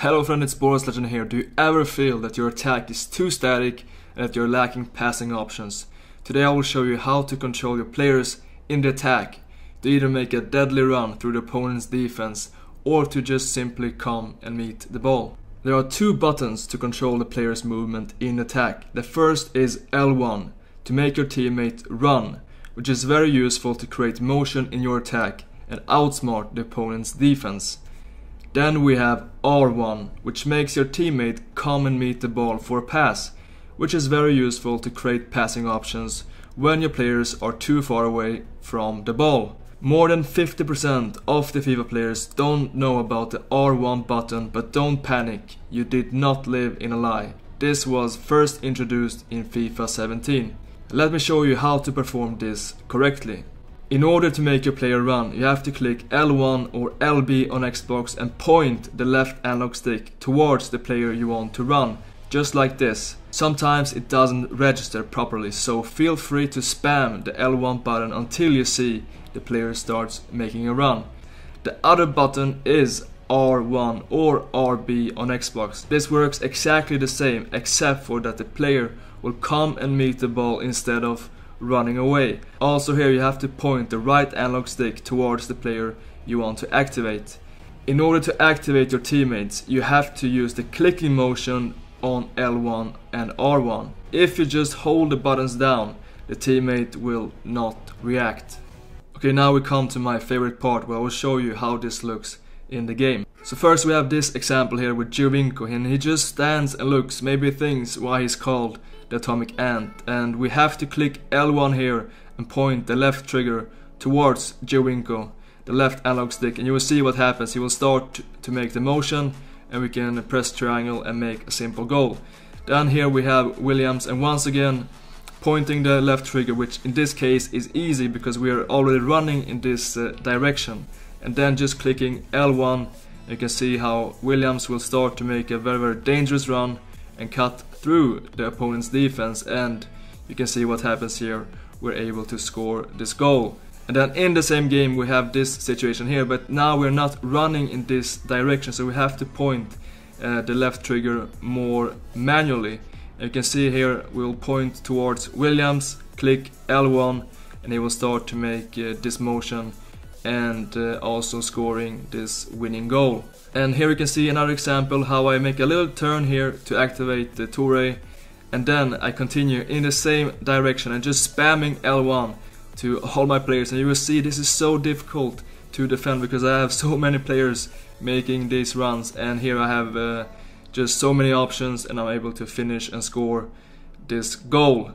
Hello friend, it's Boris Legend here. Do you ever feel that your attack is too static and that you're lacking passing options? Today I will show you how to control your players in the attack to either make a deadly run through the opponent's defense or to just simply come and meet the ball. There are two buttons to control the player's movement in attack. The first is L1 to make your teammate run, which is very useful to create motion in your attack and outsmart the opponent's defense. Then we have R1, which makes your teammate come and meet the ball for a pass, which is very useful to create passing options when your players are too far away from the ball. More than 50% of the FIFA players don't know about the R1 button, but don't panic, you did not live in a lie. This was first introduced in FIFA17. Let me show you how to perform this correctly. In order to make your player run, you have to click L1 or LB on Xbox and point the left analog stick towards the player you want to run, just like this. Sometimes it doesn't register properly, so feel free to spam the L1 button until you see the player starts making a run. The other button is R1 or RB on Xbox. This works exactly the same, except for that the player will come and meet the ball instead of running away. Also here you have to point the right analog stick towards the player you want to activate. In order to activate your teammates, you have to use the clicking motion on L1 and R1. If you just hold the buttons down, the teammate will not react. Okay, now we come to my favorite part where I will show you how this looks in the game. So first we have this example here with Giovinco, and he just stands and looks, maybe thinks why he's called the Atomic Ant, and we have to click L1 here and point the left trigger towards Giovinco, the left analog stick, and you will see what happens. He will start to make the motion and we can press triangle and make a simple goal. Then here we have Williams, and once again pointing the left trigger, which in this case is easy because we are already running in this direction, and then just clicking L1. You can see how Williams will start to make a very dangerous run and cut through the opponent's defense, and you can see what happens here. We're able to score this goal. And then in the same game we have this situation here, but now we're not running in this direction, so we have to point the left trigger more manually. And you can see here we'll point towards Williams, click L1, and he will start to make this motion and also scoring this winning goal. And here you can see another example how I make a little turn here to activate the Toure, and then I continue in the same direction and just spamming L1 to all my players. And you will see this is so difficult to defend because I have so many players making these runs, and here I have just so many options, and I'm able to finish and score this goal.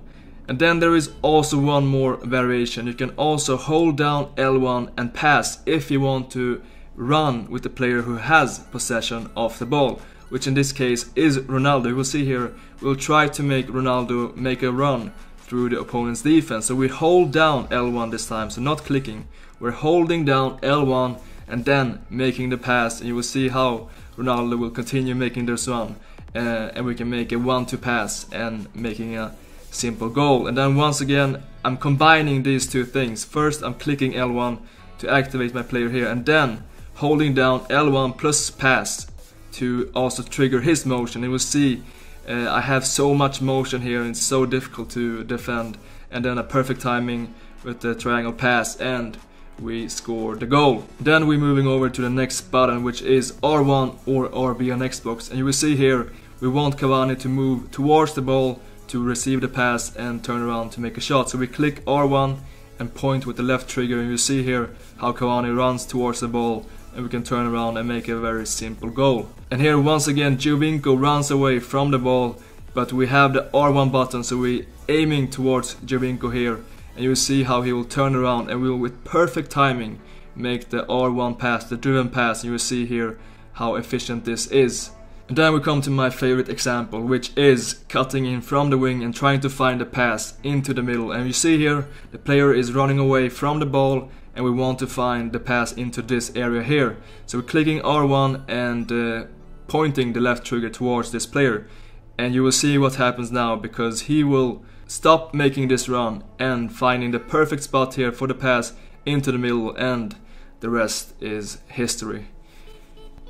And then there is also one more variation. You can also hold down L1 and pass if you want to run with the player who has possession of the ball, which in this case is Ronaldo. You will see here we'll try to make Ronaldo make a run through the opponent's defense. So we hold down L1 this time, so not clicking. We're holding down L1 and then making the pass, and you will see how Ronaldo will continue making this run, and we can make a 1-2 pass and making a simple goal. And then once again I'm combining these two things. First I'm clicking L1 to activate my player here, and then holding down L1 plus pass to also trigger his motion. You will see I have so much motion here and it's so difficult to defend, and then a perfect timing with the triangle pass, and we score the goal. Then we're moving over to the next button, which is R1 or RB on Xbox, and you will see here we want Cavani to move towards the ball to receive the pass and turn around to make a shot. So we click R1 and point with the left trigger, and you see here how Cavani runs towards the ball, and we can turn around and make a very simple goal. And here once again Giovinco runs away from the ball, but we have the R1 button, so we're aiming towards Giovinco here, and you will see how he will turn around and we will with perfect timing make the R1 pass, the driven pass, and you will see here how efficient this is. And then we come to my favorite example, which is cutting in from the wing and trying to find a pass into the middle. And you see here the player is running away from the ball, and we want to find the pass into this area here. So we're clicking R1 and pointing the left trigger towards this player, and you will see what happens now, because he will stop making this run and finding the perfect spot here for the pass into the middle, and the rest is history.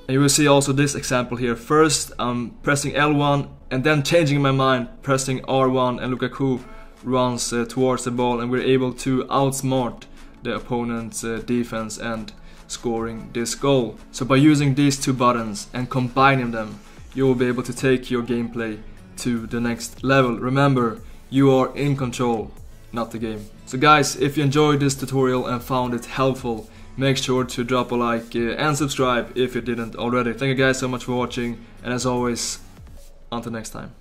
And you will see also this example here. First I'm pressing L1 and then changing my mind, pressing R1, and Lukaku runs towards the ball, and we're able to outsmart the opponent's defense and scoring this goal. So by using these two buttons and combining them, you will be able to take your gameplay to the next level. Remember, you are in control, not the game. So guys, if you enjoyed this tutorial and found it helpful, make sure to drop a like and subscribe if you didn't already. Thank you guys so much for watching, and as always, until next time.